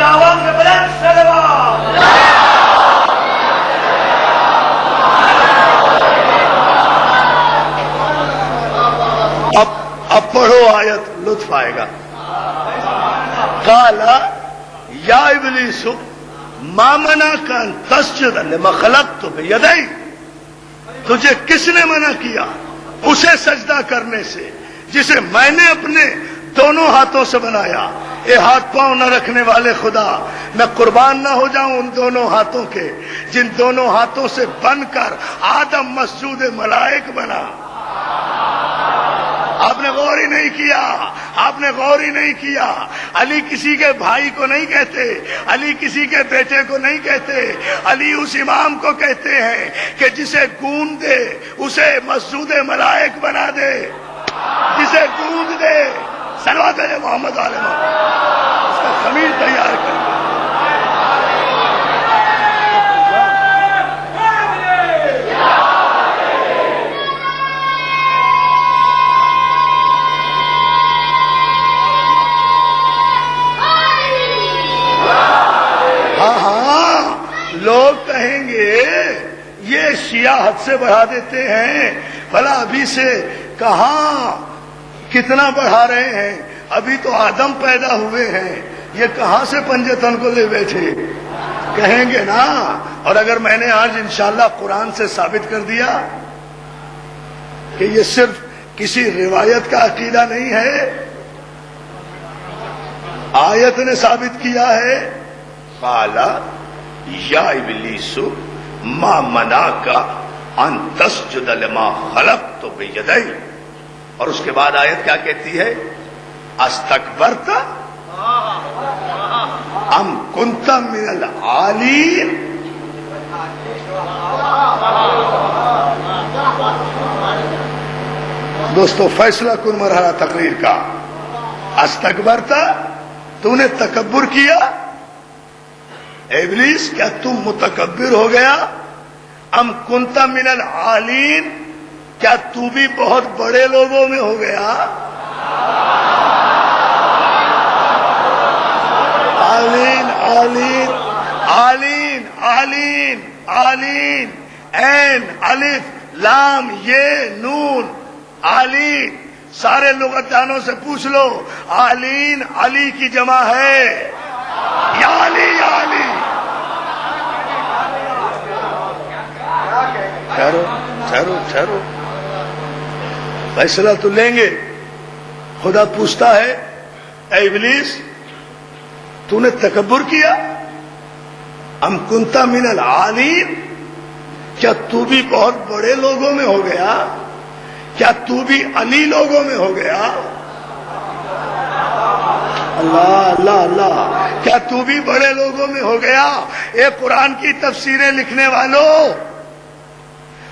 आवाज में बुलंद सलवात। अब पढ़ो आयत, लुत्फ आएगा। काला या इब्लीसु मा मनाका अन तस्जुद लिमा खलक़तु बियदै, तुझे किसने मना किया उसे सजदा करने से जिसे मैंने अपने दोनों हाथों से बनाया। ये हाथ पांव न रखने वाले खुदा, मैं कुर्बान न हो जाऊं उन दोनों हाथों के जिन दोनों हाथों से बनकर आदम मस्जूद मलाइक बना। आपने गौर ही नहीं किया, आपने गौर ही नहीं किया। अली किसी के भाई को नहीं कहते, अली किसी के बेटे को नहीं कहते, अली उस इमाम को कहते हैं कि जिसे गूंद दे उसे मस्जूद मलाइक बना दे, जिसे गूंद दे। सलवात है मोहम्मद आले मोहम्मद, उसका खमीर तैयार कर। लोग कहेंगे ये शिया हद से बढ़ा देते हैं, भला अभी से कहां कितना बढ़ा रहे हैं, अभी तो आदम पैदा हुए हैं, ये कहां से पंजे तन को ले बैठे, कहेंगे ना। और अगर मैंने आज इंशाअल्लाह कुरान से साबित कर दिया कि ये सिर्फ किसी रिवायत का अकीदा नहीं है, आयत ने साबित किया है। काला या इब्लीसु मा मनाका अन तस्जुद लिमा खलक़तु बियदै, और उसके बाद आयत क्या कहती है? अस्तकबरता अम कुंता मिनल आलीन। दोस्तों फैसला कुन मरहला तकरीर का। अस्तकबरता, तूने तकब्बुर किया? इब्लीस क्या तुम मुतकब्बिर हो गया? अम कुंता मिनल आलीन, क्या तू भी बहुत बड़े लोगों में हो गया? आलीन आलीन आलीन आलीन आलीन, ऐन अलिफ लाम ये नून, आलीन। सारे लुगतदानों से पूछ लो, आलीन अली की जमा है या अली या अली। ठहरो ठहरो ठहरो, फैसला तो लेंगे। खुदा पूछता है, ऐ इब्लीस तूने तकब्बुर किया? अम कुंता मिनल आलीन, क्या तू भी बहुत बड़े लोगों में हो गया? क्या तू भी अली लोगों में हो गया? अल्लाह अल्लाह अल्लाह, क्या तू भी बड़े लोगों में हो गया? ये कुरान की तफसीरें लिखने वालों,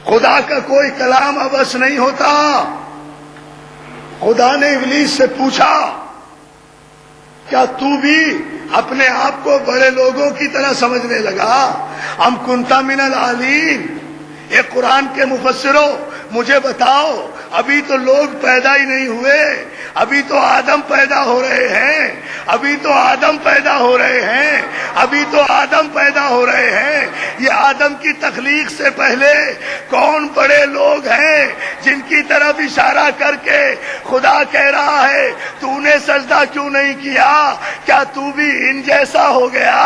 खुदा का कोई कलाम अबस नहीं होता। खुदा ने इब्लीस से पूछा, क्या तू भी अपने आप को बड़े लोगों की तरह समझने लगा? हम कुंता मिनल आलीन। ये कुरान के मुफस्सिरों मुझे बताओ, अभी तो लोग पैदा ही नहीं हुए, अभी तो आदम पैदा हो रहे हैं, अभी तो आदम पैदा हो रहे हैं, अभी तो आदम पैदा हो रहे हैं। ये आदम की तख्लीक से पहले कौन बड़े लोग हैं जिनकी तरफ इशारा करके खुदा कह रहा है तूने सजदा क्यों नहीं किया? क्या तू भी इन जैसा हो गया?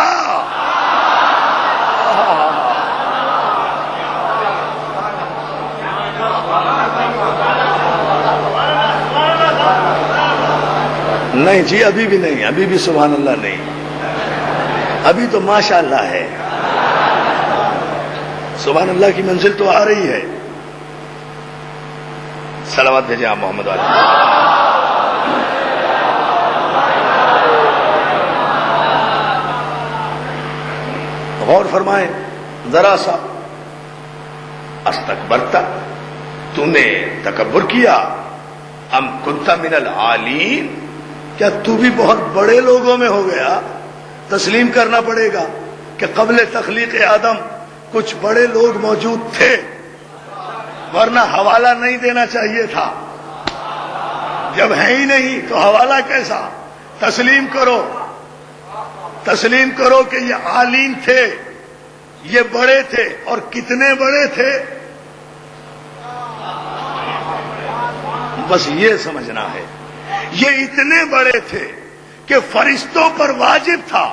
नहीं जी, अभी भी नहीं, अभी भी सुभान अल्लाह नहीं, अभी तो माशाअल्लाह है। सुभान अल्लाह की मंजिल तो आ रही है। सलावत भेजे आप मोहम्मद वाले। गौर फरमाएं जरा सा। अस्तकबरता, तूने तकब्बुर किया? अम कुंता मिनल आलीन, क्या तू भी बहुत बड़े लोगों में हो गया? तस्लीम करना पड़ेगा कि क़ब्ल तख्लीक़ आदम कुछ बड़े लोग मौजूद थे, वरना हवाला नहीं देना चाहिए था। जब है ही नहीं तो हवाला कैसा? तस्लीम करो, تسلیم کرو کہ یہ عالین تھے، یہ بڑے تھے، اور کتنے بڑے تھے بس یہ سمجھنا ہے۔ یہ اتنے بڑے تھے کہ فرشتوں پر واجب تھا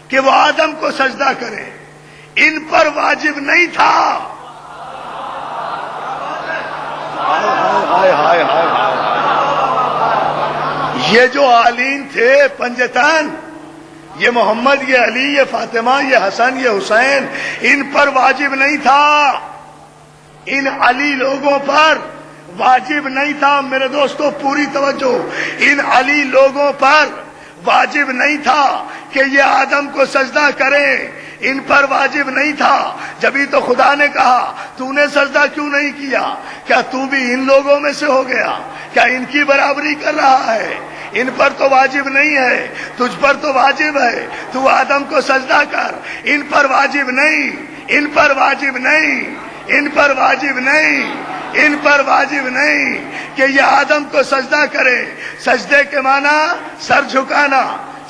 کہ وہ آدم کو سجدہ کریں، ان پر واجب نہیں تھا۔ ہائے ہائے ہائے ہائے، یہ جو عالین تھے پنجتن، یہ محمد، یہ علی، یہ فاطمہ، یہ حسن، یہ حسین، ان پر واجب نہیں تھا، ان علی لوگوں پر واجب نہیں تھا۔ میرے دوستو پوری توجہ، ان علی لوگوں پر واجب نہیں تھا کہ یہ آدم کو سجدہ کریں، ان پر واجب نہیں تھا۔ جبھی تو خدا نے کہا تو نے سجدہ کیوں نہیں کیا؟ کیا تو بھی ان لوگوں میں سے ہو گیا؟ کیا ان کی برابری کر رہا ہے؟ ان پر تو واجب نہیں ہے، تجھ پر تو واجب ہے، تو آدم کو سجدہ کر۔ ان پر واجب نہیں، ان پر واجب نہیں، ان پر واجب نہیں، ان پر واجب نہیں کہ یہ آدم کو سجدہ کرے۔ سجدے کے معنی سر جھکانا،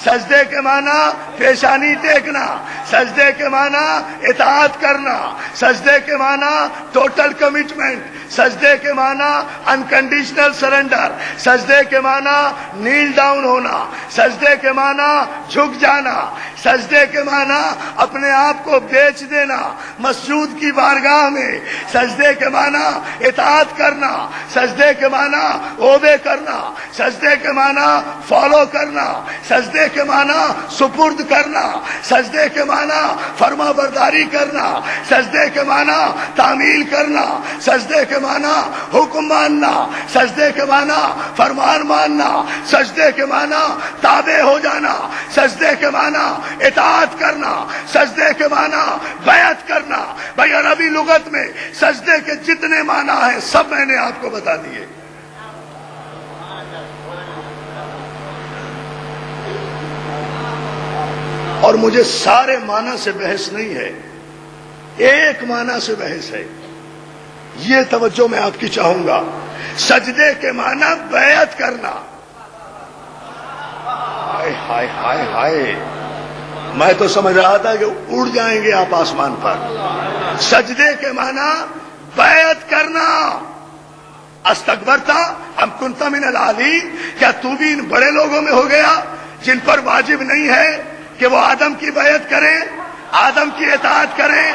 سجدے کے معنی پیشانی ٹیکنا، سجدے کے معنی اطاعت کرنا، سجدے کے معنی ٹوٹل کمٹمنٹ، سجدے کے معنی انکنڈیشنل سرنڈر، سجدے کے معنی نیل ڈاؤن ہونا، سجدے کے معنی جھک جانا، سجدے کے معنی اپنے آپ کو بیچ دینا مسجود کی بارگاہ میں، سجدے کے معنی اطاعت کرنا، سجدے کے معنی اوبے کرنا، سجدے کے معنی فالو کرنا، سجدے کے معنی سپرد کرنا، سجدے کے معنی فرما برداری کرنا، سجدے کے معنی تعمیل کرنا، سجدے کے معنی حکم ماننا، سجدے کے معنی فرمان ماننا، سجدے کے معنی تابع ہو جانا، سجدے کے معنی اطاعت کرنا، سجدے کے معنی بیعت کرنا۔ بھائی عربی لغت میں سجدے کے جتنے معنی ہیں سب میں نے آپ کو بتا دیے۔ اور مجھے سارے معنی سے بحث نہیں ہے، ایک معنی سے بحث ہے، یہ توجہ میں آپ کی چاہوں گا۔ سجدے کے معنی بیعت کرنا۔ ہائے ہائے ہائے ہائے، میں تو سمجھ رہا تھا کہ اڑ جائیں گے آپ آسمان پر۔ سجدے کے معنی بیعت کرنا۔ استکبرتا ام کنت من العالین، کیا تو بھی ان بڑے لوگوں میں ہو گیا جن پر واجب نہیں ہے کہ وہ آدم کی بیعت کریں، آدم کی اطاعت کریں،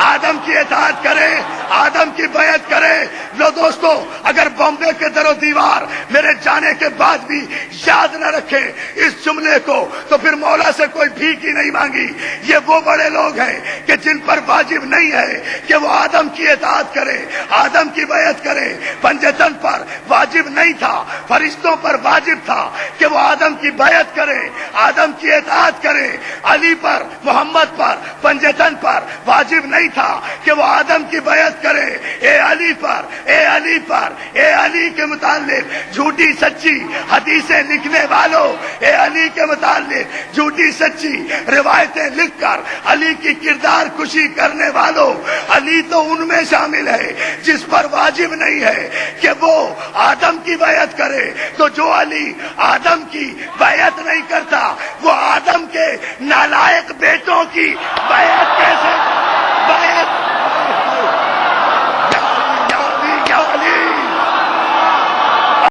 آدم کی اطاعت کریں، آدم کی بیعت کریں؟ لو دوستو، اگر بامبے کے در و دیوار میرے جانے کے بعد بھی یاد نہ رکھیں اس جملے کو تو پھر مولا سے کوئی بھیک ہی نہیں مانگی۔ یہ وہ بڑے لوگ ہیں کہ جن پر واجب نہیں ہے کہ وہ آدم کی اطاعت کریں، آدم کی بیعت کریں۔ پنجتن پر واجب نہیں تھا، فرشتوں پر واجب تھا کہ وہ آدم کی بیعت کریں، آدم کی اطاعت کریں۔ علی پر، محمد پر، پنجتن پر واجب نہیں تھا کہ وہ آدم کی بیعت کریں۔ اے علی پر، اے علی پر، اے علی کے متعلق جھوٹی سچی حدیثیں لکھنے والوں، اے علی کے متعلق جھوٹی سچی روایتیں لکھ کر علی کی کردار کشی کرنے والوں، علی تو ان میں شامل ہے جس پر واجب نہیں ہے کہ وہ آدم کی بیعت کرے۔ تو جو علی آدم کی بیعت نہیں کرتا وہ آدم کے نالائق بیٹوں کی بیعت کیسے